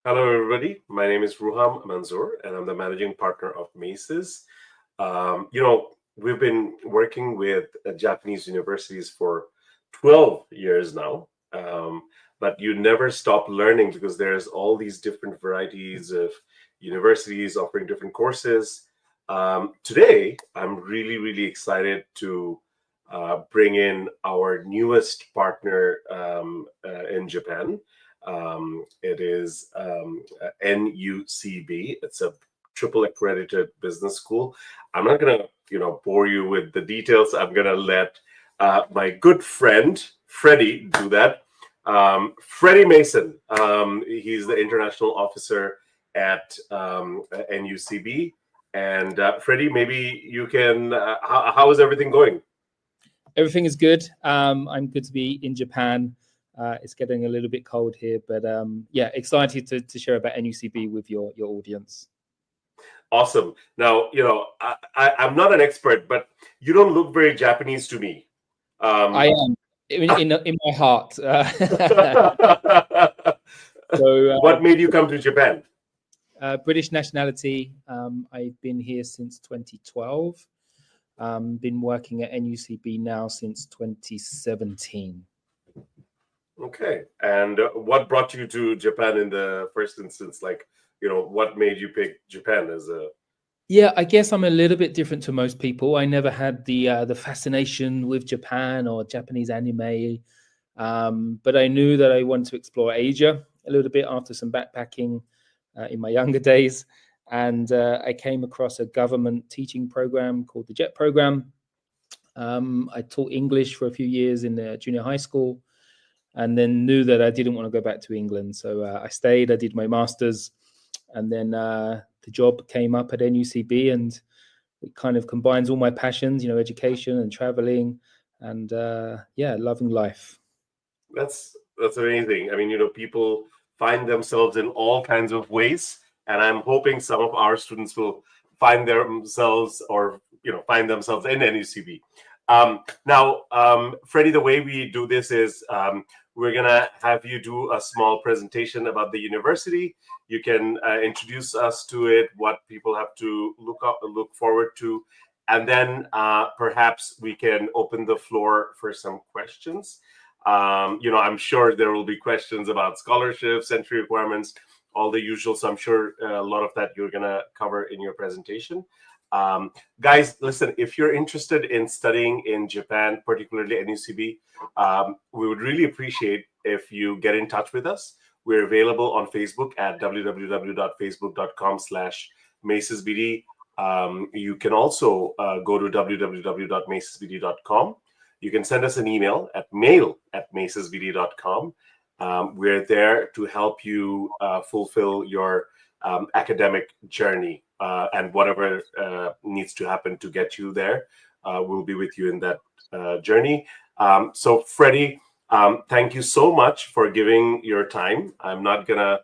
Hello, everybody. My name is Ruham Manzoor, and I'm the managing partner of Maces. We've been working with Japanese universities for 12 years now, but you never stop learning because there's all these different varieties of universities offering different courses. Today, I'm really, really excited to bring in our newest partner in Japan. It is NUCB. It's a triple accredited business school. I'm not gonna, bore you with the details. I'm gonna let my good friend Freddie do that. Freddie Mason. He's the international officer at NUCB. And Freddie, maybe you can. How is everything going? Everything is good. I'm good to be in Japan. It's getting a little bit cold here, but yeah, excited to share about NUCB with your audience. Awesome. Now, I'm not an expert, but you don't look very Japanese to me. I am in my heart. What made you come to Japan? British nationality. I've been here since 2012. Been working at NUCB now since 2017. Okay. And what brought you to Japan in the first instance? What made you pick Japan as a... Yeah, I guess I'm a little bit different to most people. I never had the fascination with Japan or Japanese anime, but I knew that I wanted to explore Asia a little bit after some backpacking in my younger days. And I came across a government teaching program called the JET program. I taught English for a few years in the junior high school, and then knew that I didn't want to go back to England. So I stayed, I did my master's, and then the job came up at NUCB, and it kind of combines all my passions, education and traveling, and loving life. That's amazing. I mean, people find themselves in all kinds of ways, and I'm hoping some of our students will find themselves in NUCB. Now, Freddie, the way we do this is we're gonna have you do a small presentation about the university. You can introduce us to it, what people have to look forward to, and then perhaps we can open the floor for some questions. I'm sure there will be questions about scholarships, entry requirements, all the usual. So I'm sure a lot of that you're gonna cover in your presentation. Guys, listen, if you're interested in studying in Japan, particularly NUCB, we would really appreciate if you get in touch with us. We're available on Facebook at www.facebook.com/macesbd. You can also go to www.macesbd.com. You can send us an email at mail@macesbd.com. We're there to help you fulfill your academic journey, and whatever needs to happen to get you there, we'll be with you in that journey. So Freddie, thank you so much for giving your time. I'm not gonna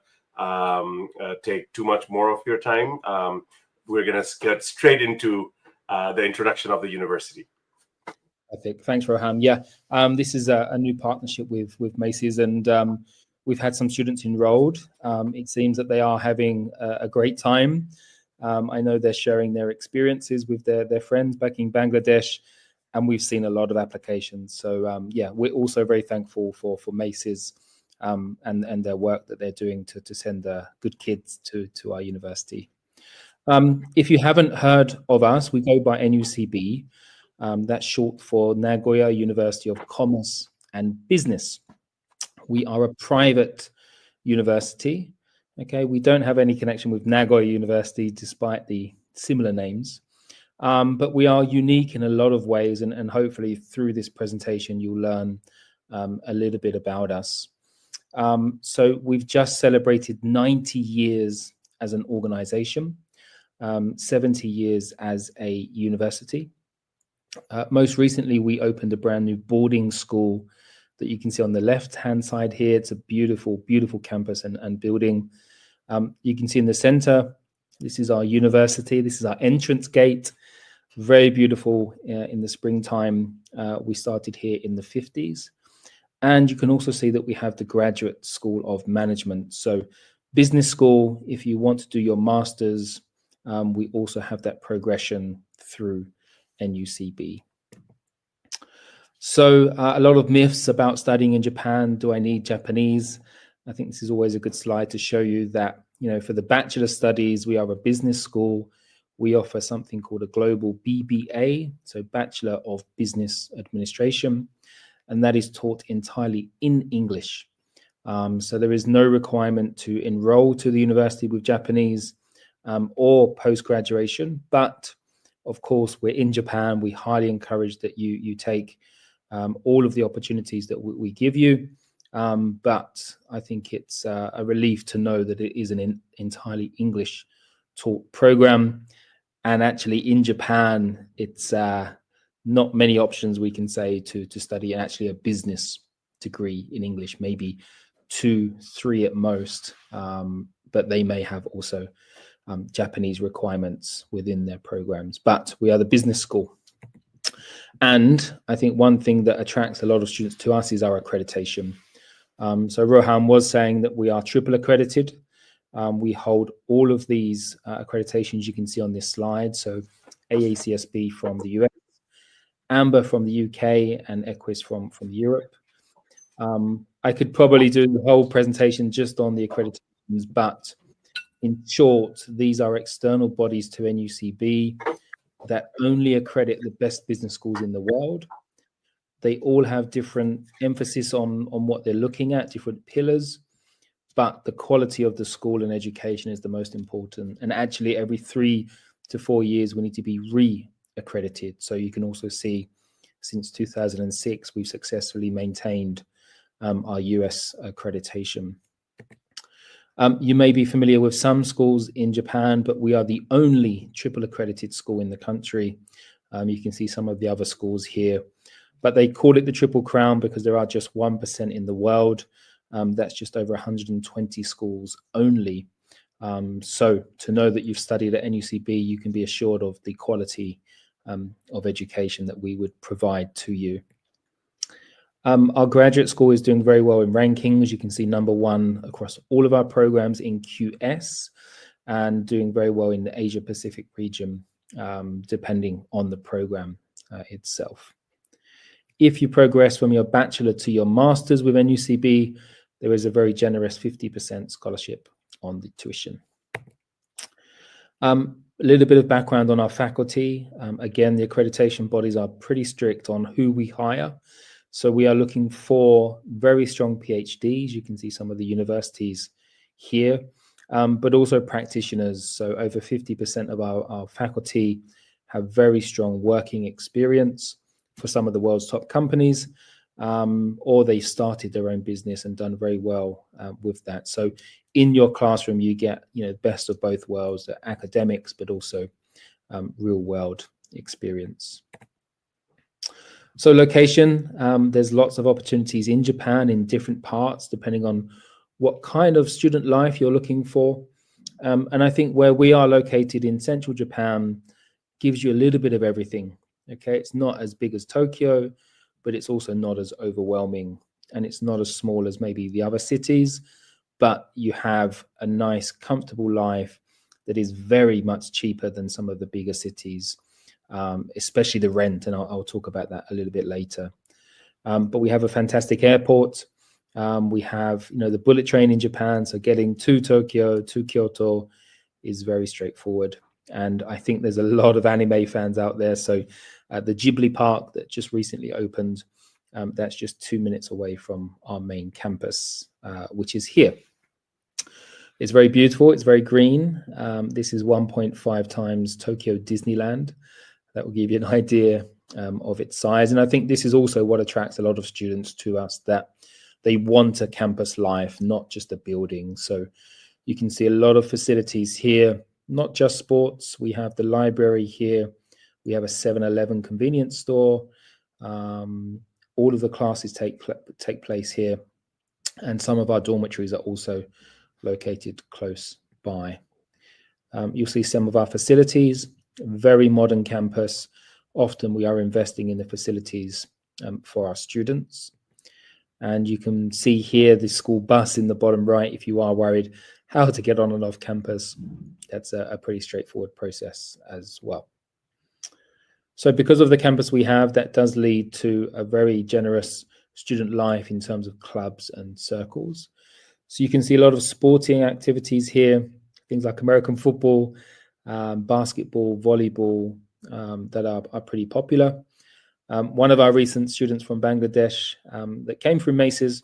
take too much more of your time. We're gonna get straight into the introduction of the university. Perfect. Thanks, Roham. Yeah, this is a new partnership with Macy's, and we've had some students enrolled. It seems that they are having a great time. I know they're sharing their experiences with their friends back in Bangladesh, and we've seen a lot of applications. So yeah, we're also very thankful for Macy's and their work that they're doing to send good kids to our university. If you haven't heard of us, we go by NUCB. That's short for Nagoya University of Commerce and Business. We are a private university. Okay, we don't have any connection with Nagoya University, despite the similar names. But we are unique in a lot of ways, and hopefully through this presentation, you'll learn a little bit about us. So we've just celebrated 90 years as an organization, 70 years as a university. Most recently, we opened a brand new boarding school that you can see on the left-hand side here. It's a beautiful, beautiful campus and building. You can see in the center, this is our university. This is our entrance gate. Very beautiful in the springtime. We started here in the 50s. And you can also see that we have the Graduate School of Management. So Business school, if you want to do your master's, we also have that progression through NUCB. So a lot of myths about studying in Japan. Do I need Japanese? I think this is always a good slide to show you that, for the bachelor studies, we are a business school. We offer something called a global BBA, so Bachelor of Business Administration, and that is taught entirely in English. So there is no requirement to enroll to the university with Japanese or post-graduation. But of course, we're in Japan. We highly encourage that you take all of the opportunities that we give you. But I think it's a relief to know that it is an entirely English taught program. And actually in Japan, it's not many options we can say to study actually a business degree in English, maybe 2, 3 at most. But they may have also Japanese requirements within their programs. But we are the business school. And I think one thing that attracts a lot of students to us is our accreditation. So Rohan was saying that we are triple accredited. We hold all of these accreditations you can see on this slide. So AACSB from the US, Amber from the UK, and EQUIS from Europe. I could probably do the whole presentation just on the accreditations, but in short, these are external bodies to NUCB that only accredit the best business schools in the world. They all have different emphasis on what they're looking at, different pillars, but the quality of the school and education is the most important. And actually every 3 to 4 years, we need to be re-accredited. So you can also see since 2006, we've successfully maintained our US accreditation. You may be familiar with some schools in Japan, but we are the only triple accredited school in the country. You can see some of the other schools here, but they call it the Triple Crown because there are just 1% in the world. That's just over 120 schools only. So to know that you've studied at NUCB, you can be assured of the quality of education that we would provide to you. Our graduate school is doing very well in rankings. You can see #1 across all of our programs in QS and doing very well in the Asia Pacific region, depending on the program itself. If you progress from your bachelor to your master's with NUCB, there is a very generous 50% scholarship on the tuition. A little bit of background on our faculty. Again, the accreditation bodies are pretty strict on who we hire. So we are looking for very strong PhDs. You can see some of the universities here, but also practitioners. So over 50% of our faculty have very strong working experience for some of the world's top companies, or they started their own business and done very well with that. So in your classroom, you get best of both worlds, the academics, but also real world experience. So location, there's lots of opportunities in Japan in different parts, depending on what kind of student life you're looking for. And I think where we are located in central Japan gives you a little bit of everything. Okay, it's not as big as Tokyo, but it's also not as overwhelming, and it's not as small as maybe the other cities, but you have a nice, comfortable life that is very much cheaper than some of the bigger cities. Especially the rent, and I'll talk about that a little bit later. But we have a fantastic airport. We have, the bullet train in Japan, so getting to Tokyo, to Kyoto is very straightforward. And I think there's a lot of anime fans out there. So the Ghibli Park that just recently opened, that's just 2 minutes away from our main campus, which is here. It's very beautiful. It's very green. This is 1.5 times Tokyo Disneyland. That will give you an idea of its size. And I think this is also what attracts a lot of students to us, that they want a campus life, not just a building. So you can see a lot of facilities here, not just sports. We have the library here. We have a 7-Eleven convenience store. All of the classes take place here. And some of our dormitories are also located close by. You'll see some of our facilities. Very modern campus. Often we are investing in the facilities for our students. And you can see here the school bus in the bottom right if you are worried how to get on and off campus. That's a pretty straightforward process as well. So because of the campus we have, that does lead to a very generous student life in terms of clubs and circles. So you can see a lot of sporting activities here, things like American football, basketball, volleyball, that are pretty popular. One of our recent students from Bangladesh that came through Macy's,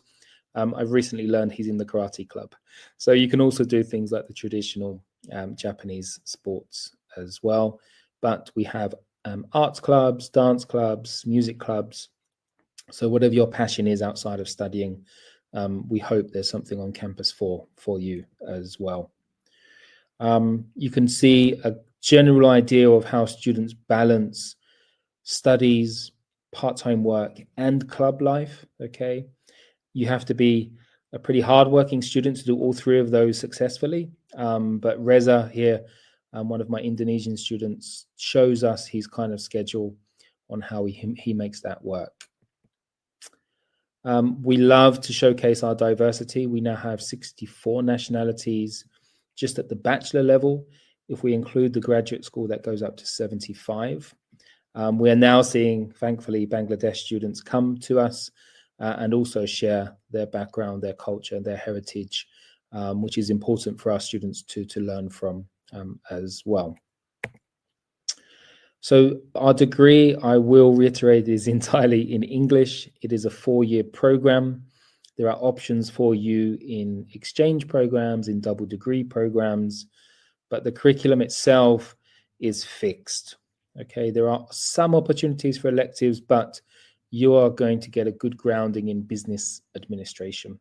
I've recently learned he's in the karate club. So you can also do things like the traditional Japanese sports as well. But we have arts clubs, dance clubs, music clubs. So whatever your passion is outside of studying, we hope there's something on campus for you as well. You can see a general idea of how students balance studies, part-time work, and club life. Okay, you have to be a pretty hardworking student to do all three of those successfully. But Reza here, one of my Indonesian students, shows us his kind of schedule on how he makes that work. We love to showcase our diversity. We now have 64 nationalities just at the bachelor level. If we include the graduate school, that goes up to 75. We are now seeing, thankfully, Bangladesh students come to us and also share their background, their culture, their heritage, which is important for our students to learn from as well. So our degree, I will reiterate, is entirely in English. It is a 4-year program. There are options for you in exchange programs, in double degree programs, but the curriculum itself is fixed. Okay, there are some opportunities for electives, but you are going to get a good grounding in business administration.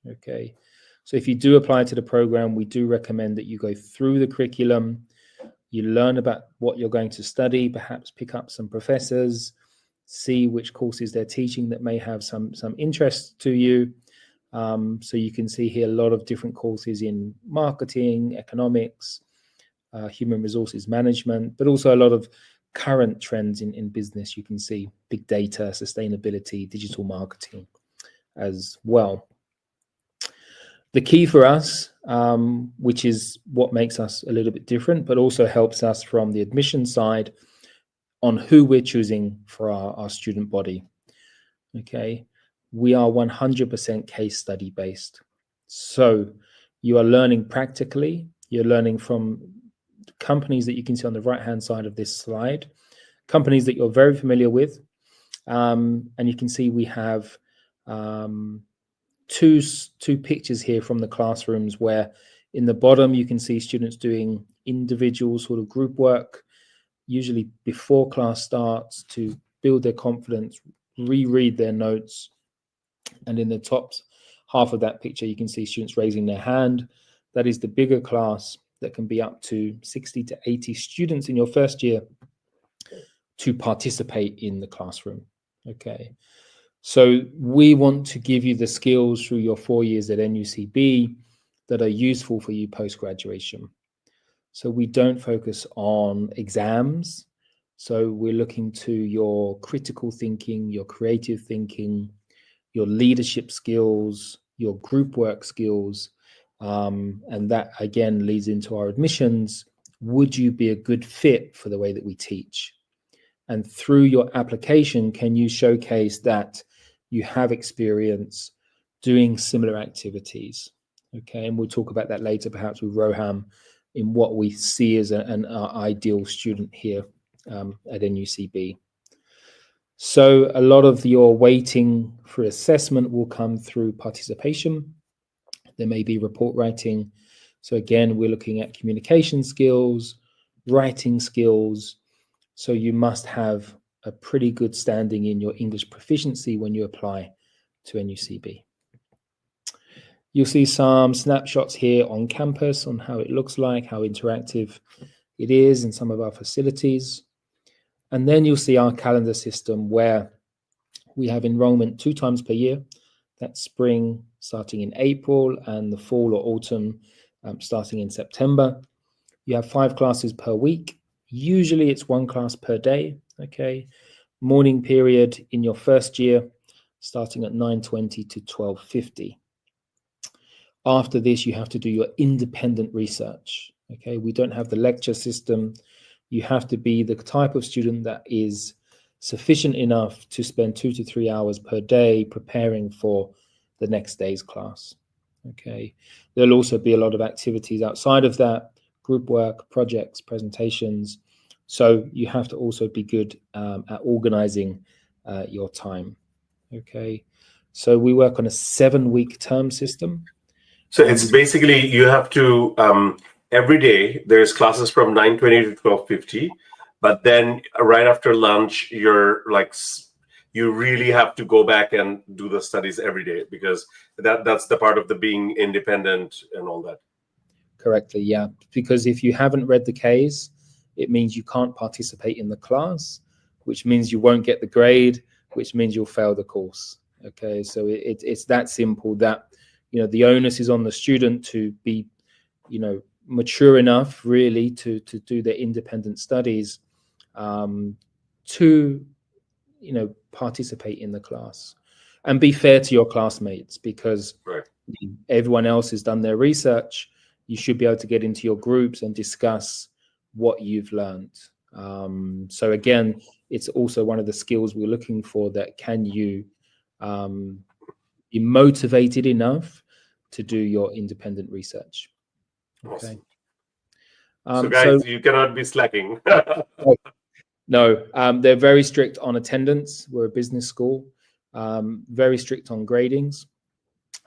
Okay, so if you do apply to the program, we do recommend that you go through the curriculum, you learn about what you're going to study, perhaps pick up some professors, see which courses they're teaching that may have some interest to you. So you can see here a lot of different courses in marketing, economics, human resources management, but also a lot of current trends in business. You can see big data, sustainability, digital marketing as well. The key for us, which is what makes us a little bit different, but also helps us from the admission side on who we're choosing for our student body. Okay, we are 100% case study based. So you are learning practically, you're learning from companies that you can see on the right-hand side of this slide, companies that you're very familiar with. And you can see we have two pictures here from the classrooms where in the bottom you can see students doing individual sort of group work, usually before class starts, to build their confidence, reread their notes. And in the top half of that picture, you can see students raising their hand. That is the bigger class that can be up to 60 to 80 students in your first year to participate in the classroom. Okay, so we want to give you the skills through your 4 years at NUCB that are useful for you post-graduation. So we don't focus on exams. So we're looking to your critical thinking, your creative thinking, your leadership skills, your group work skills. And that again leads into our admissions. Would you be a good fit for the way that we teach? And through your application, can you showcase that you have experience doing similar activities? Okay, and we'll talk about that later, perhaps with Roham, in what we see as an ideal student here at NUCB. So a lot of your weighting for assessment will come through participation. There may be report writing. So again, we're looking at communication skills, writing skills. So you must have a pretty good standing in your English proficiency when you apply to NUCB. You'll see some snapshots here on campus on how it looks like, how interactive it is in some of our facilities. And then you'll see our calendar system where we have enrollment 2 times per year. That's spring starting in April and the fall or autumn starting in September. You have 5 classes per week. Usually it's 1 class per day. Okay. Morning period in your first year starting at 9:20 to 12:50. After this, you have to do your independent research. Okay, we don't have the lecture system. You have to be the type of student that is sufficient enough to spend 2 to 3 hours per day preparing for the next day's class. Okay, there'll also be a lot of activities outside of that, group work, projects, presentations. So you have to also be good at organizing your time. Okay, so we work on a 7-week term system. So it's basically you have to every day there's classes from 9:20 to 12:50, but then right after lunch you're like you really have to go back and do the studies every day, because that's the part of the being independent and all that. Correctly, yeah. Because if you haven't read the Ks, it means you can't participate in the class, which means you won't get the grade, which means you'll fail the course. Okay, so it's that simple, that the onus is on the student to be mature enough really to do their independent studies, to participate in the class, and be fair to your classmates, because everyone else has done their research. You should be able to get into your groups and discuss what you've learned. So again, it's also one of the skills we're looking for, that can you be motivated enough to do your independent research. Okay. So guys, you cannot be slacking. No, they're very strict on attendance. We're a business school, very strict on gradings,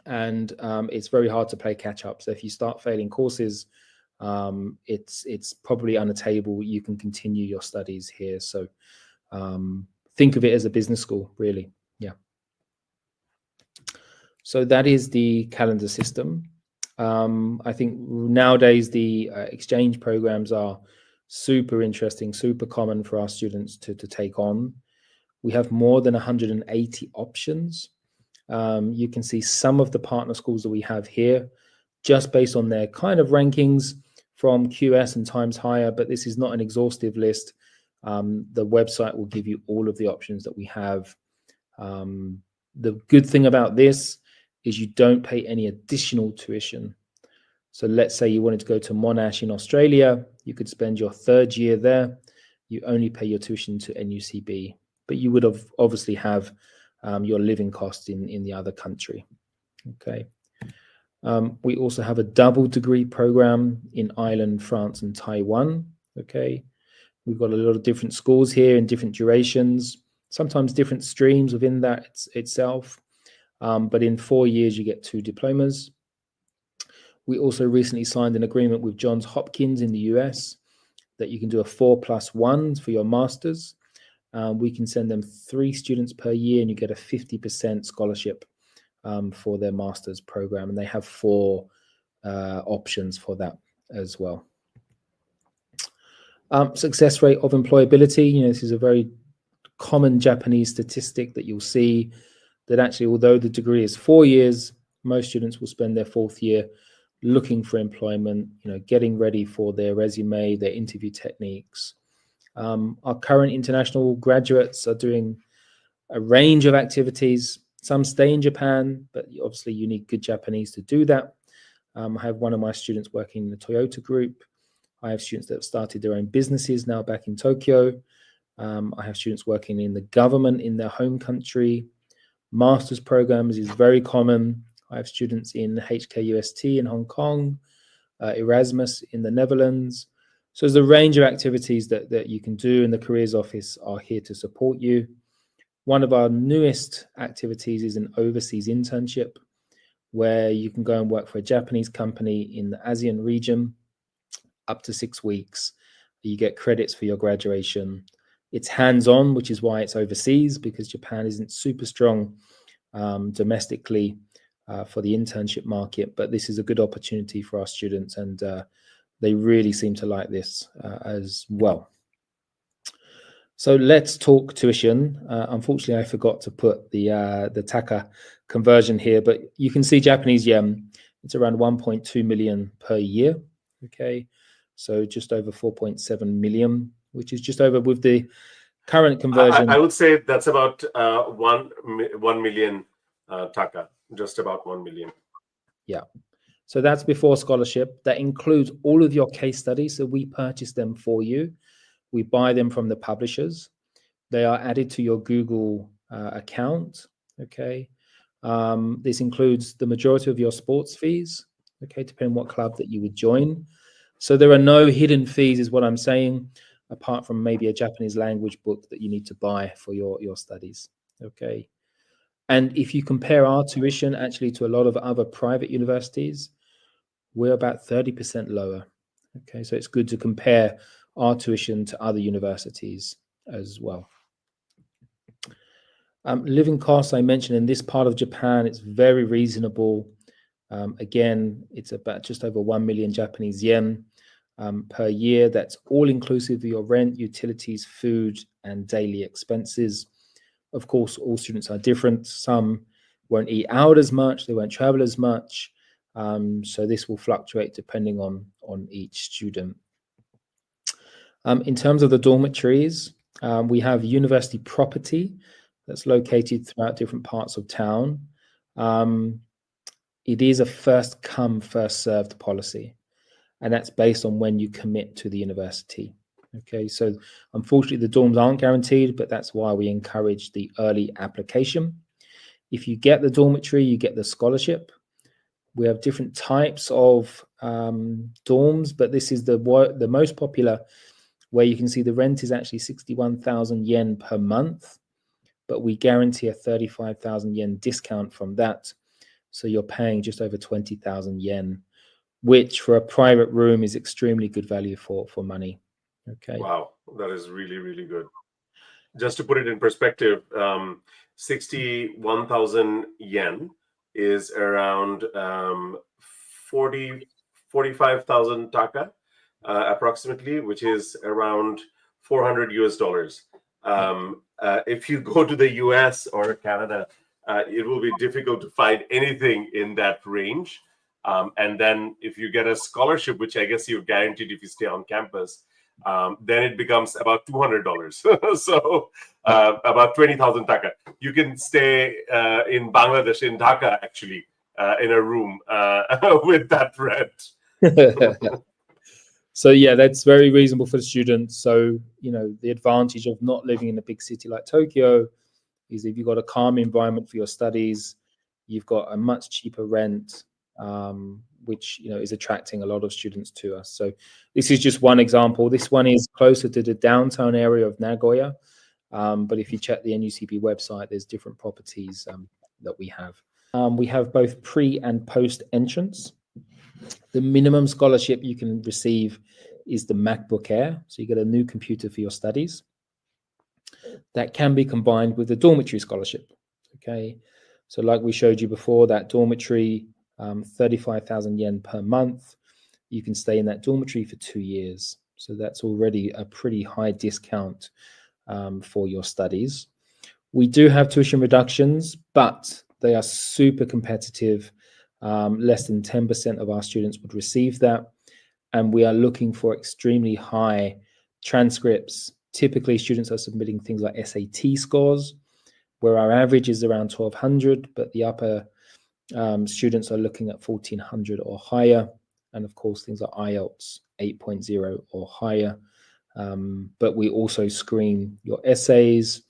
and it's very hard to play catch up. So if you start failing courses, it's probably unattainable. You can continue your studies here. So think of it as a business school, really. Yeah. So that is the calendar system. I think nowadays the exchange programs are super interesting, super common for our students to take on. We have more than 180 options. You can see some of the partner schools that we have here, just based on their kind of rankings from QS and Times Higher, but this is not an exhaustive list. The website will give you all of the options that we have. The good thing about this is you don't pay any additional tuition. So let's say you wanted to go to Monash in Australia, you could spend your 3rd year there. You only pay your tuition to NUCB, but you would have obviously have your living costs in the other country. Okay. We also have a double degree program in Ireland, France, and Taiwan. Okay. We've got a lot of different schools here in different durations, sometimes different streams within that itself. But in 4 years, you get 2 diplomas. We also recently signed an agreement with Johns Hopkins in the US that you can do a 4+1 for your masters. We can send them 3 students per year, and you get a 50% scholarship for their master's program. And they have 4 options for that as well. Success rate of employability. This is a very common Japanese statistic that you'll see, that actually, although the degree is 4 years, most students will spend their 4th year looking for employment, getting ready for their resume, their interview techniques. Our current international graduates are doing a range of activities. Some stay in Japan, but obviously you need good Japanese to do that. I have one of my students working in the Toyota group. I have students that have started their own businesses now back in Tokyo. I have students working in the government in their home country. Master's programs is very common. I have students in HKUST in Hong Kong, Erasmus in the Netherlands. So there's a range of activities that you can do, and the Careers Office are here to support you. One of our newest activities is an overseas internship, where you can go and work for a Japanese company in the ASEAN region, up to 6 weeks. You get credits for your graduation. It's hands-on, which is why it's overseas, because Japan isn't super strong domestically for the internship market, but this is a good opportunity for our students, and they really seem to like this as well. So let's talk tuition. Unfortunately, I forgot to put the taka conversion here, but you can see Japanese yen. It's around 1.2 million per year. Okay, so just over 4.7 million, which is just over with the current conversion. I would say that's about 1 million taka, just about 1 million. Yeah. So that's before scholarship. That includes all of your case studies. So we purchase them for you. We buy them from the publishers. They are added to your Google account. Okay. This includes the majority of your sports fees. Okay, depending on what club that you would join. So there are no hidden fees, is what I'm saying, apart from maybe a Japanese language book that you need to buy for your studies. Okay. And if you compare our tuition actually to a lot of other private universities, we're about 30% lower. Okay, so it's good to compare our tuition to other universities as well. Living costs, I mentioned in this part of Japan, it's very reasonable. Again, it's about just over 1 million Japanese yen per year. That's all inclusive of your rent, utilities, food, and daily expenses. Of course, all students are different. Some won't eat out as much, they won't travel as much. So this will fluctuate depending on each student. In terms of the dormitories, we have university property that's located throughout different parts of town. It is a first come, first served policy, and that's based on when you commit to the university. Okay, so unfortunately the dorms aren't guaranteed, but that's why we encourage the early application. If you get the dormitory, you get the scholarship. We have different types of dorms, but this is the most popular, where you can see the rent is actually 61,000 yen per month, but we guarantee a 35,000 yen discount from that. So you're paying just over 20,000 yen, which for a private room is extremely good value for money. Okay. Wow, that is really, really good. Just to put it in perspective, 61,000 yen is around 45,000 taka, approximately, which is around 400 US dollars. If you go to the US or Canada, it will be difficult to find anything in that range. And then if you get a scholarship, which I guess you're guaranteed if you stay on campus, then it becomes about $200. So about 20,000 taka. You can stay in Bangladesh, in Dhaka, actually, in a room with that rent. So yeah, that's very reasonable for the students. So, you know, the advantage of not living in a big city like Tokyo is if you've got a calm environment for your studies, you've got a much cheaper rent, which, you know, is attracting a lot of students to us. So this is just one example. This one is closer to the downtown area of Nagoya. But if you check the NUCB website, there's different properties that we have. We have both pre and post entrance. The minimum scholarship you can receive is the MacBook Air. So you get a new computer for your studies. That can be combined with the dormitory scholarship. Okay. So like we showed you before, that dormitory, 35,000 yen per month. You can stay in that dormitory for 2 years. So that's already a pretty high discount for your studies. We do have tuition reductions, but they are super competitive. Less than 10% of our students would receive that. And we are looking for extremely high transcripts. Typically, students are submitting things like SAT scores, where our average is around 1,200, but the upper students are looking at 1,400 or higher. And of course, things like IELTS 8.0 or higher. But we also screen your essays,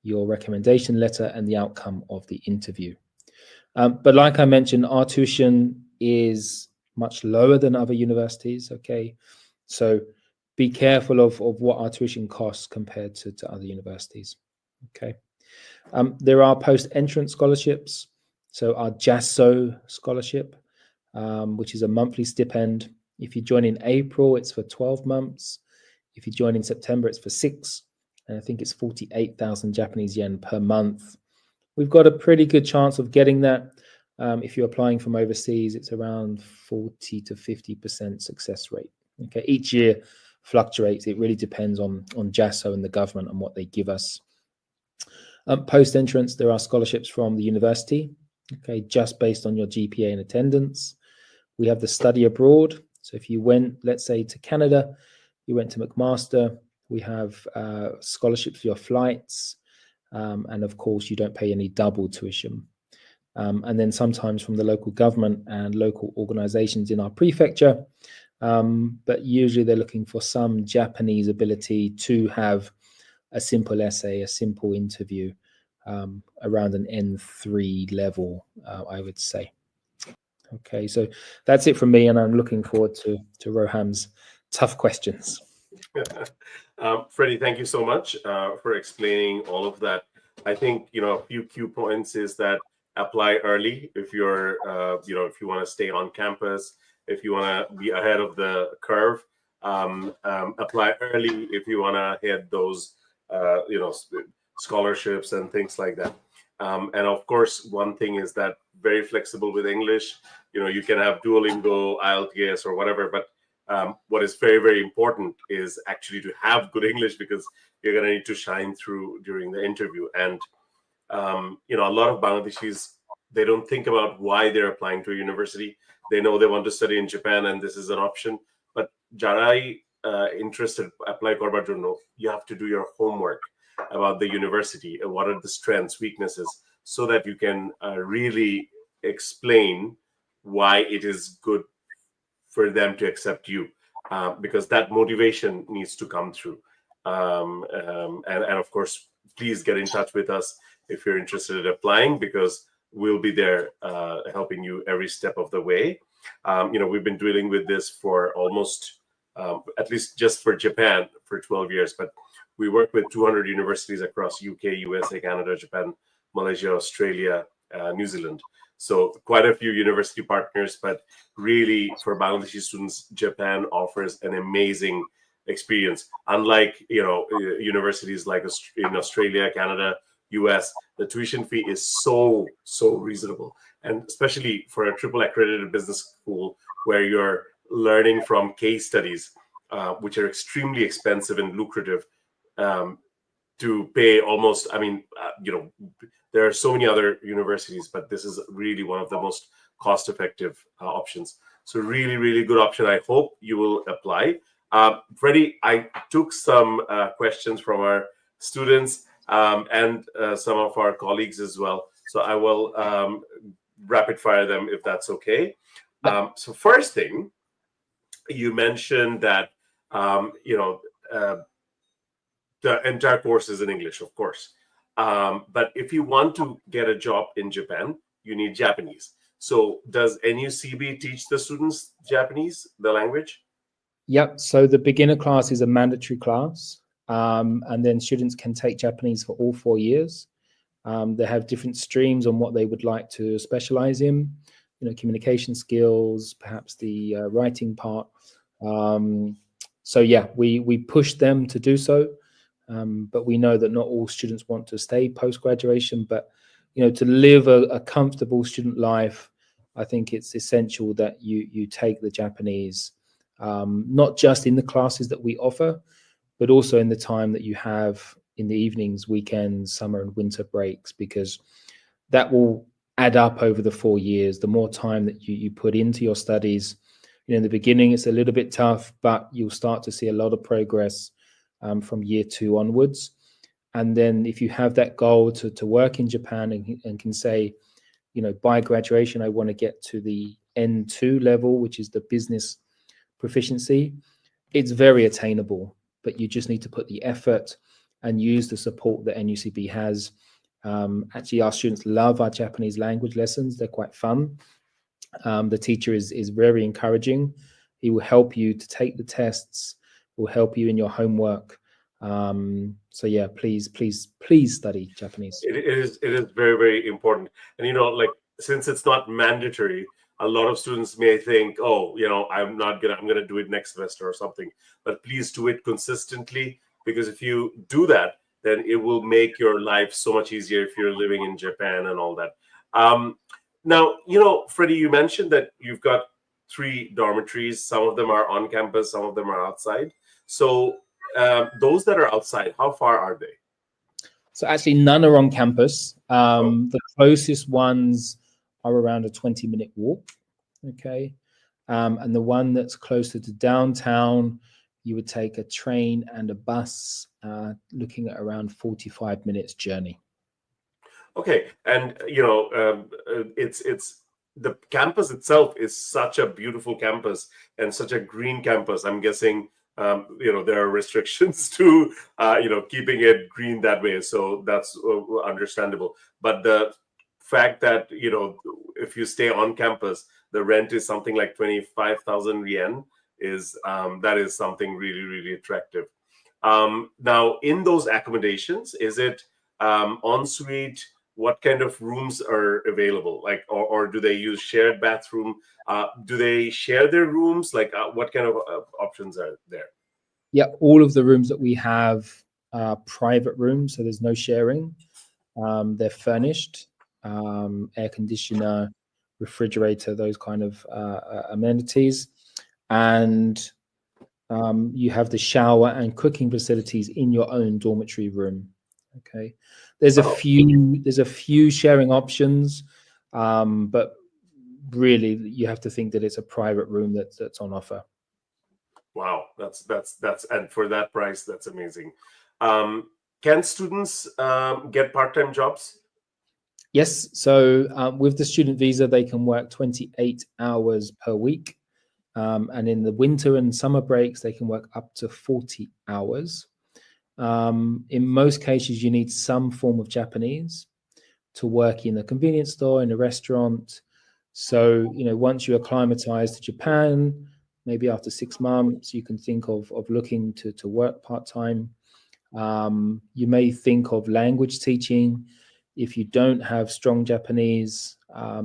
your recommendation letter, and the outcome of the interview. But like I mentioned, our tuition is much lower than other universities, okay? So be careful of what our tuition costs compared to other universities, okay? There are post-entrance scholarships. So our JASO scholarship, which is a monthly stipend. If you join in April, it's for 12 months. If you join in September, it's for 6. And I think it's 48,000 Japanese yen per month. We've got a pretty good chance of getting that. If you're applying from overseas, it's around 40 to 50% success rate. Okay, each year fluctuates. It really depends on JASO and the government and what they give us. Post-entrance, there are scholarships from the university, okay, just based on your GPA and attendance. We have the study abroad. So if you went, let's say, to Canada, you went to McMaster, we have scholarships for your flights. And of course, you don't pay any double tuition. and then sometimes from the local government and local organizations in our prefecture. But usually they're looking for some Japanese ability to have a simple essay, a simple interview, around an N3 level, I would say. Okay, so that's it from me, and I'm looking forward to Roham's tough questions. Freddie, thank you so much for explaining all of that. I think, a few key points is that apply early if you're, if you want to stay on campus, if you want to be ahead of the curve. Apply early if you want to hit those, scholarships and things like that. And of course, one thing is that very flexible with English. You can have Duolingo, IELTS, or whatever, but what is very, very important is actually to have good English, because you're going to need to shine through during the interview. And, a lot of Bangladeshis, they don't think about why they're applying to a university. They know they want to study in Japan and this is an option. But jarai interested apply korbar jonno, you have to do your homework about the university and what are the strengths, weaknesses, so that you can really explain why it is good for them to accept you, because that motivation needs to come through. And of course, please get in touch with us if you're interested in applying, because we'll be there helping you every step of the way. We've been dealing with this for almost, at least just for Japan, for 12 years, but we work with 200 universities across UK, USA, Canada, Japan, Malaysia, Australia, New Zealand. So quite a few university partners, but really for Bangladeshi students, Japan offers an amazing experience. Unlike, universities like in Australia, Canada, US, the tuition fee is so reasonable. And especially for a triple accredited business school where you're learning from case studies, which are extremely expensive and lucrative, to pay almost, there are so many other universities, but this is really one of the most cost-effective options. So really, really good option. I hope you will apply. Freddie, I took some questions from our students and some of our colleagues as well. So I will rapid fire them if that's okay. So first thing, you mentioned that, the entire course is in English, of course. But if you want to get a job in Japan, you need Japanese. So does NUCB teach the students Japanese, the language? Yep. So the beginner class is a mandatory class, and then students can take Japanese for all 4 years. They have different streams on what they would like to specialize in, communication skills, perhaps the writing part. So yeah, we push them to do so. But we know that not all students want to stay post-graduation, but to live a comfortable student life, I think it's essential that you take the Japanese, not just in the classes that we offer, but also in the time that you have in the evenings, weekends, summer and winter breaks, because that will add up over the 4 years. The more time that you put into your studies, in the beginning, it's a little bit tough, but you'll start to see a lot of progress from year 2 onwards. And then if you have that goal to work in Japan and can say, by graduation, I want to get to the N2 level, which is the business proficiency, it's very attainable, but you just need to put the effort and use the support that NUCB has. Actually, our students love our Japanese language lessons. They're quite fun. The teacher is very encouraging. He will help you to take the tests, will help you in your homework. So yeah, please study Japanese. It is very, very important. And since it's not mandatory, a lot of students may think, oh, I'm gonna do it next semester or something. But please do it consistently, because if you do that, then it will make your life so much easier if you're living in Japan and all that. Now, Freddie, you mentioned that you've got 3 dormitories. Some of them are on campus, some of them are outside. So those that are outside, how far are they? So actually none are on campus. The closest ones are around a 20-minute walk. Okay. And the one that's closer to downtown, you would take a train and a bus, looking at around 45 minutes journey. Okay, and it's the campus itself is such a beautiful campus and such a green campus. I'm guessing there are restrictions to keeping it green that way, so that's understandable. But the fact that if you stay on campus, the rent is something like 25,000 yen is that is something really really attractive. Now, in those accommodations, is it ensuite? What kind of rooms are available? Like, or do they use shared bathroom? Do they share their rooms? Like, what kind of options are there? Yeah, all of the rooms that we have are private rooms, so there's no sharing. They're furnished, air conditioner, refrigerator, those kind of amenities. And you have the shower and cooking facilities in your own dormitory room. Okay, there's a few sharing options, but really you have to think that it's a private room that's on offer. Wow, that's and for that price, that's amazing. Can students get part-time jobs? Yes, so with the student visa, they can work 28 hours per week. And in the winter and summer breaks, they can work up to 40 hours. In most cases, you need some form of Japanese to work in a convenience store, in a restaurant. So, once you acclimatize to Japan, maybe after 6 months, you can think of looking to work part-time. You may think of language teaching if you don't have strong Japanese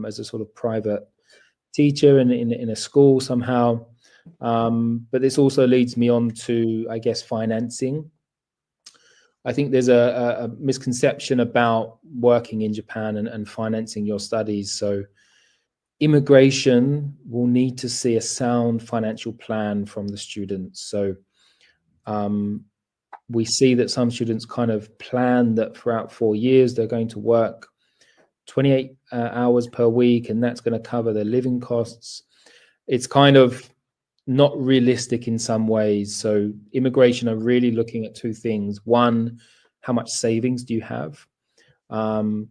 as a sort of private teacher in a school somehow. But this also leads me on to, I guess, financing. I think there's a misconception about working in Japan and financing your studies. So immigration will need to see a sound financial plan from the students. So we see that some students kind of plan that throughout 4 years they're going to work 28 hours per week, and that's going to cover their living costs. It's kind of not realistic in some ways. So immigration are really looking at two things. One, how much savings do you have?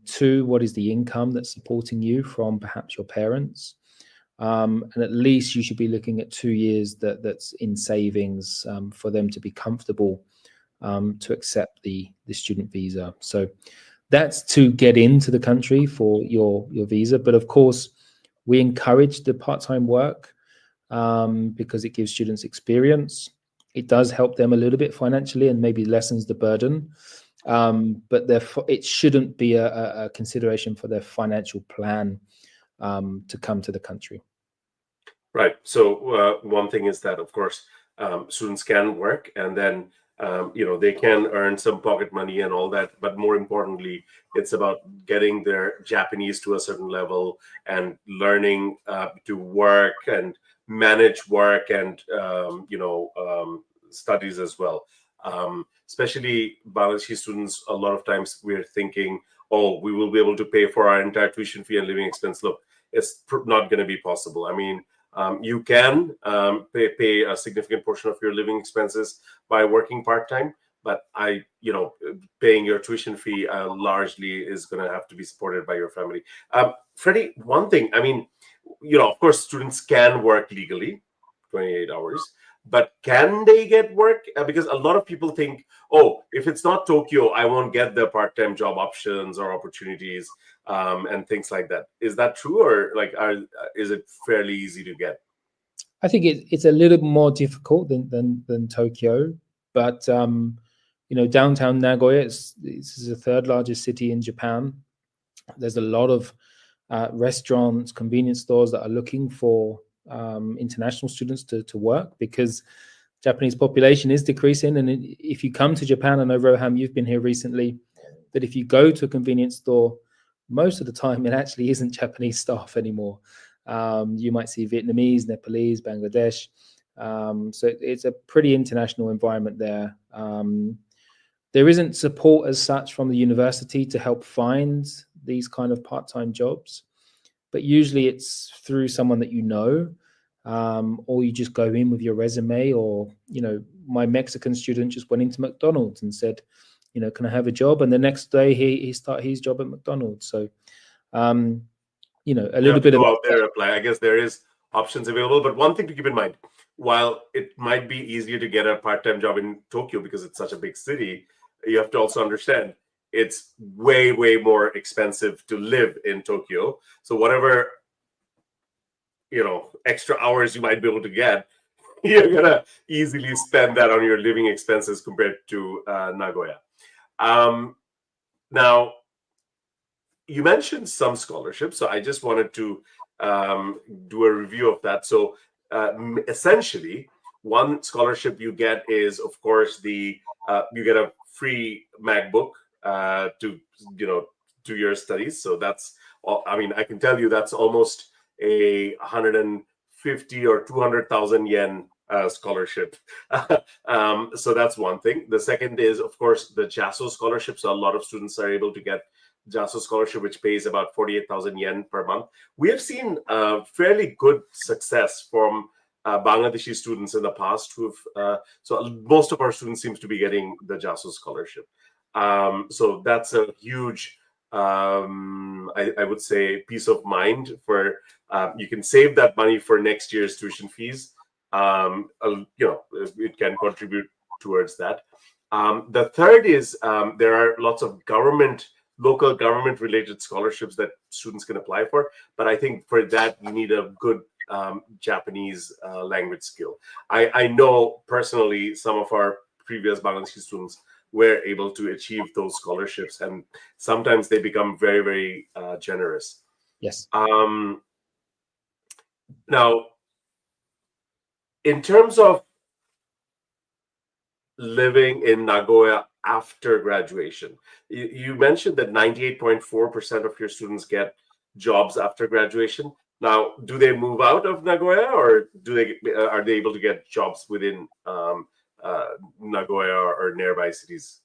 Two, what is the income that's supporting you from perhaps your parents? And at least you should be looking at 2 years that's in savings for them to be comfortable to accept the student visa. So that's to get into the country for your visa. But of course, we encourage the part-time work because it gives students experience. It does help them a little bit financially and maybe lessens the burden. But it shouldn't be a consideration for their financial plan to come to the country. Right. So one thing is that, of course, students can work and then they can earn some pocket money and all that. But more importantly, it's about getting their Japanese to a certain level and learning to work and manage work and studies as well. Especially Bangladeshi students, a lot of times we're thinking, oh, we will be able to pay for our entire tuition fee and living expense. Look, it's not going to be possible. I mean, you can pay a significant portion of your living expenses by working part-time, but paying your tuition fee largely is going to have to be supported by your family. Freddie, one thing, I mean, of course, students can work legally, 28 hours, but can they get work? Because a lot of people think, oh, if it's not Tokyo, I won't get the part-time job options or opportunities and things like that. Is that true, or is it fairly easy to get? I think it's a little more difficult than Tokyo, but downtown Nagoya this is the third largest city in Japan. There's a lot of restaurants, convenience stores that are looking for international students to work because Japanese population is decreasing. And if you come to Japan, I know Roham, you've been here recently, that if you go to a convenience store, most of the time it actually isn't Japanese staff anymore. You might see Vietnamese, Nepalese, Bangladesh. So it's a pretty international environment there. There isn't support as such from the university to help find these kind of part-time jobs, but usually it's through someone that or you just go in with your resume, or my Mexican student just went into McDonald's and said, can I have a job? And the next day he start his job at McDonald's. So, a little bit go about out there and apply. I guess there is options available, but one thing to keep in mind, while it might be easier to get a part-time job in Tokyo because it's such a big city, you have to also understand it's way, way more expensive to live in Tokyo. So whatever, extra hours you might be able to get, you're gonna easily spend that on your living expenses compared to Nagoya. Now, you mentioned some scholarships, so I just wanted to do a review of that. So essentially, one scholarship you get is, of course, you get a free MacBook to your studies. So that's, I mean, I can tell you that's almost a 150 or 200,000 yen scholarship. So that's one thing. The second is, of course, the JASO scholarship. So a lot of students are able to get JASO scholarship, which pays about 48,000 yen per month. We have seen fairly good success from Bangladeshi students in the past so most of our students seems to be getting the JASO scholarship. So that's a huge, I would say, peace of mind for you can save that money for next year's tuition fees. It can contribute towards that. The third is there are lots of local government related scholarships that students can apply for. But I think for that, you need a good Japanese language skill. I know personally some of our previous Bangladeshi students were able to achieve those scholarships, and sometimes they become very, very generous. Yes. Now, in terms of living in Nagoya after graduation, you mentioned that 98.4% of your students get jobs after graduation. Now, do they move out of Nagoya, or are they able to get jobs within Nagoya or nearby cities?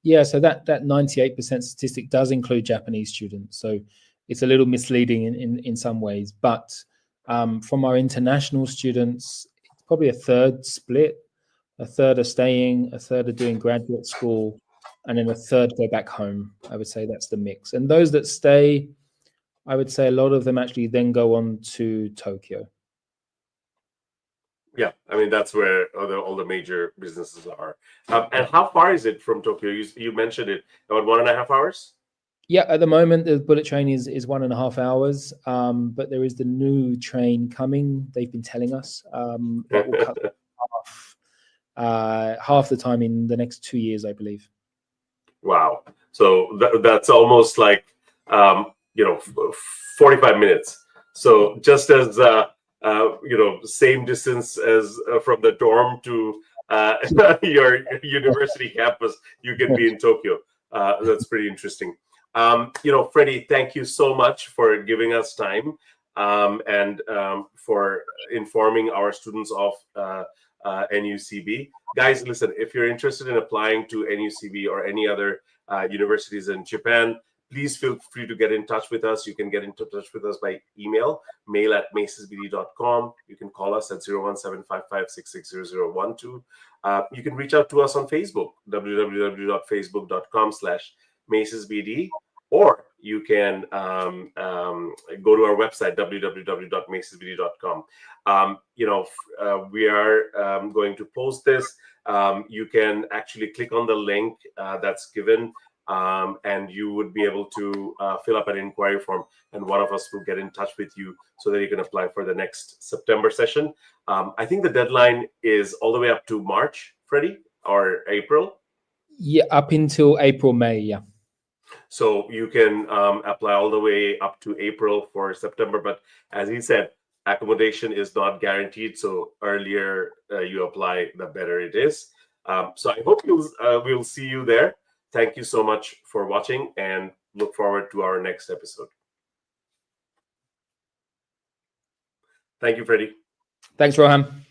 Yeah, so that 98% statistic does include Japanese students. So it's a little misleading in some ways. But from our international students, it's probably a third split. A third are staying, a third are doing graduate school, and then a third go back home. I would say that's the mix. And those that stay, I would say a lot of them actually then go on to Tokyo. Yeah, I mean, that's where all the major businesses are. And how far is it from Tokyo? You mentioned it, about 1.5 hours? Yeah, at the moment, the bullet train is 1.5 hours, but there is the new train coming. They've been telling us that will cut half the time in the next 2 years, I believe. Wow. So that's almost like 45 minutes. So just as same distance as from the dorm to your university campus, you can be in Tokyo. That's pretty interesting. Freddie, thank you so much for giving us time and for informing our students of NUCB. Guys, listen, if you're interested in applying to NUCB or any other universities in Japan, please feel free to get in touch with us. You can get in touch with us by email, mail@macesbd.com. You can call us at 01755660012. You can reach out to us on Facebook, www.facebook.com/macesbd, or you can go to our website, www.macesbd.com. We are going to post this. You can actually click on the link that's given, and you would be able to fill up an inquiry form, and one of us will get in touch with you so that you can apply for the next September session. I think the deadline is all the way up to March, Freddie, or April? Yeah, up until April, May, yeah. So you can apply all the way up to April for September. But as he said, accommodation is not guaranteed. So earlier you apply, the better it is. So I hope we'll see you there. Thank you so much for watching, and look forward to our next episode. Thank you, Freddie. Thanks, Rohan.